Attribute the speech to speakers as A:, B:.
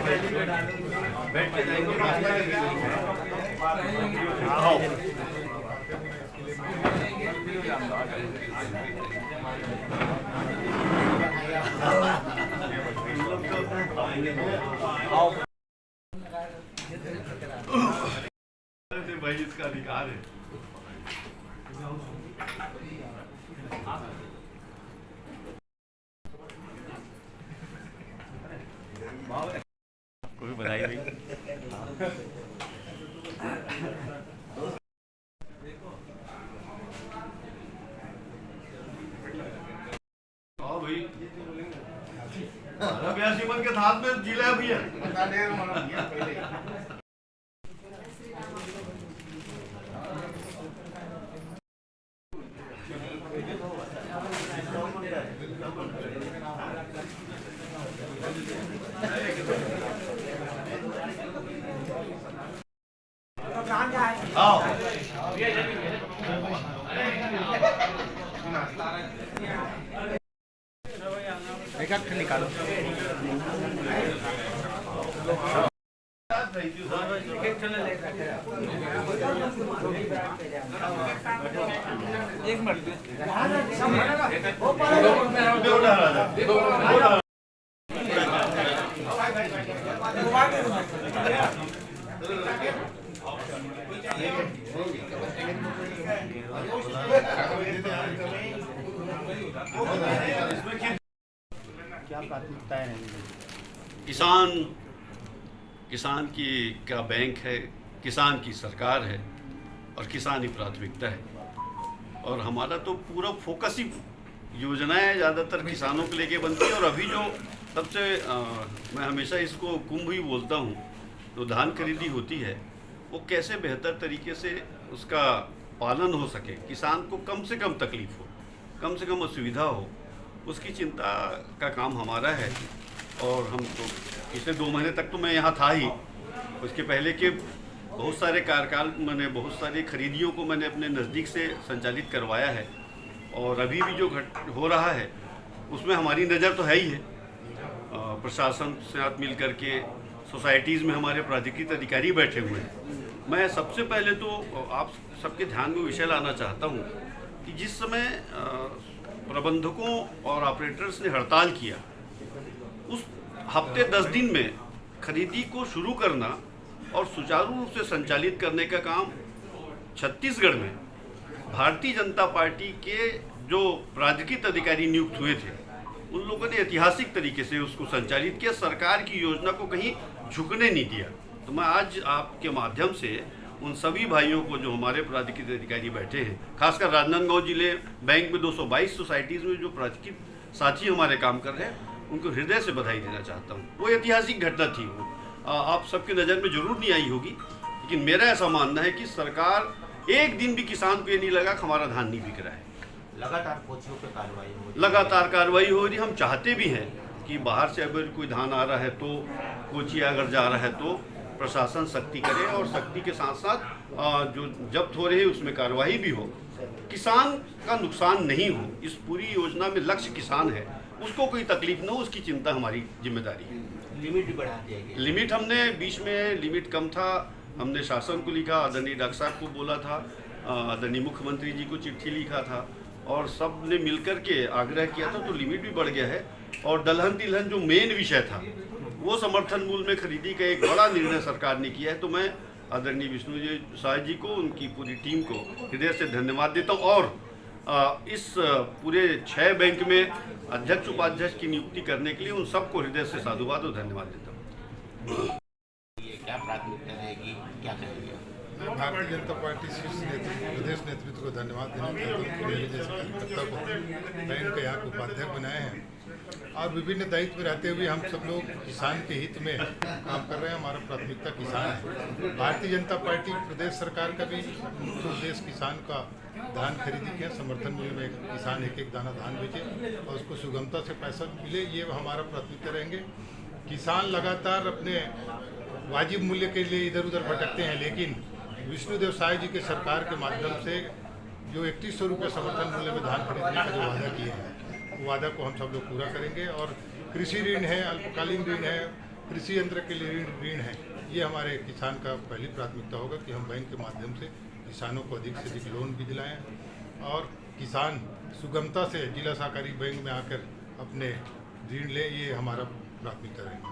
A: बैठ के जाएंगे। भाई इसका अधिकार है। कोई बधाई नहीं। हाँ भाई 82 मन के साथ में जिला भी है। निकालो। एक मिनट क्या प्राथमिकताएं हैं? किसान की का बैंक है, किसान की सरकार है और किसान ही प्राथमिकता है। और हमारा तो पूरा फोकस ही योजनाएं ज़्यादातर किसानों को लेके बनती है। और अभी जो सबसे मैं हमेशा इसको कुंभ ही बोलता हूँ, तो धान खरीदी होती है वो कैसे बेहतर तरीके से उसका पालन हो सके, किसान को कम से कम तकलीफ हो, कम से कम असुविधा हो, उसकी चिंता का काम हमारा है। और हम तो पिछले 2 महीने तक तो मैं यहाँ था ही, उसके पहले के बहुत सारे कार्यकाल मैंने बहुत सारी खरीदियों को मैंने अपने नज़दीक से संचालित करवाया है। और अभी भी जो हो रहा है उसमें हमारी नज़र तो है ही है। प्रशासन से साथ मिल करके सोसाइटीज़ में हमारे प्राधिकृत अधिकारी बैठे हुए हैं। मैं सबसे पहले तो आप सबके ध्यान में विषय लाना चाहता हूँ कि जिस समय प्रबंधकों और ऑपरेटर्स ने हड़ताल किया, उस हफ्ते 10 दिन में खरीदी को शुरू करना और सुचारू रूप से संचालित करने का काम छत्तीसगढ़ में भारतीय जनता पार्टी के जो प्राधिकृत अधिकारी नियुक्त हुए थे उन लोगों ने ऐतिहासिक तरीके से उसको संचालित किया, सरकार की योजना को कहीं झुकने नहीं दिया। तो मैं आज आपके माध्यम से उन सभी भाइयों को जो हमारे प्राधिकृत अधिकारी बैठे हैं, खासकर राजनांदगांव जिले बैंक में 222 सोसाइटीज़ में जो प्राधिकृत साथी हमारे काम कर रहे हैं, उनको हृदय से बधाई देना चाहता हूँ। वो ऐतिहासिक घटना थी, वो आप सबकी नज़र में जरूर नहीं आई होगी, लेकिन मेरा ऐसा मानना है कि सरकार एक दिन भी किसान को ये नहीं लगा कि हमारा धान नहीं बिक रहा है।
B: लगातार कोचियों पे कार्रवाई हो रही है।
A: लगातार कार्रवाई हो रही। हम चाहते भी हैं कि बाहर से अगर कोई धान आ रहा है तो कोची अगर जा रहा है तो प्रशासन सख्ती करे और सख्ती के साथ साथ जो जब्त हो रहे हैं उसमें कार्रवाई भी हो, किसान का नुकसान नहीं हो। इस पूरी योजना में लक्ष्य किसान है, उसको कोई तकलीफ न हो, उसकी चिंता हमारी जिम्मेदारी है।
B: लिमिट भी बढ़ा दिया गया।
A: लिमिट हमने बीच में लिमिट कम था, हमने शासन को लिखा, आदरणीय डॉक्टर साहब को बोला था, आदरणीय मुख्यमंत्री जी को चिट्ठी लिखा था और सब ने मिलकर के आग्रह किया था, तो लिमिट भी बढ़ गया है। और दलहन तिलहन जो मेन विषय था वो समर्थन मूल्य में खरीदी का एक बड़ा निर्णय सरकार ने किया है। तो मैं आदरणीय विष्णु जी शाह जी को, उनकी पूरी टीम को हृदय से धन्यवाद देता हूँ। और इस पूरे 6 बैंक में अध्यक्ष उपाध्यक्ष की नियुक्ति करने के लिए उन सबको हृदय से साधुवाद और धन्यवाद देता हूँ।
B: क्या प्राथमिकता रहेगी, क्या करेंगे?
C: मैं भारतीय जनता पार्टी शीर्ष नेतृत्व, प्रदेश नेतृत्व को धन्यवाद देना चाहता हूँ। मेरे जैसे कार्यकर्ता को बैंक का यहाँ को उपाध्यक्ष बनाए हैं और विभिन्न दायित्व रहते हुए हम सब लोग किसान के हित में काम कर रहे हैं। हमारा प्राथमिकता किसान है। भारतीय जनता पार्टी प्रदेश सरकार का भी मुख्य उद्देश्य किसान का धान खरीदी किया, समर्थन मूल्य में किसान एक दाना धान बेचे और उसको सुगमता से पैसा मिले, ये हमारा प्राथमिकता रहेंगे। किसान लगातार अपने वाजिब मूल्य के लिए इधर उधर भटकते हैं, लेकिन विष्णुदेव साय जी के सरकार के माध्यम से जो 3100 रुपये समर्थन मूल्य में धान खरीदने का जो वादा किए हैं, वो वादा को हम सब लोग पूरा करेंगे। और कृषि ऋण है, अल्पकालीन ऋण है, कृषि यंत्र के लिए ऋण है, ये हमारे किसान का पहली प्राथमिकता होगा कि हम बैंक के माध्यम से किसानों को अधिक से अधिक लोन भी दिलाएं और किसान सुगमता से जिला सहकारी बैंक में आकर अपने ऋण ले, ये हमारा प्राथमिकता रहेगा।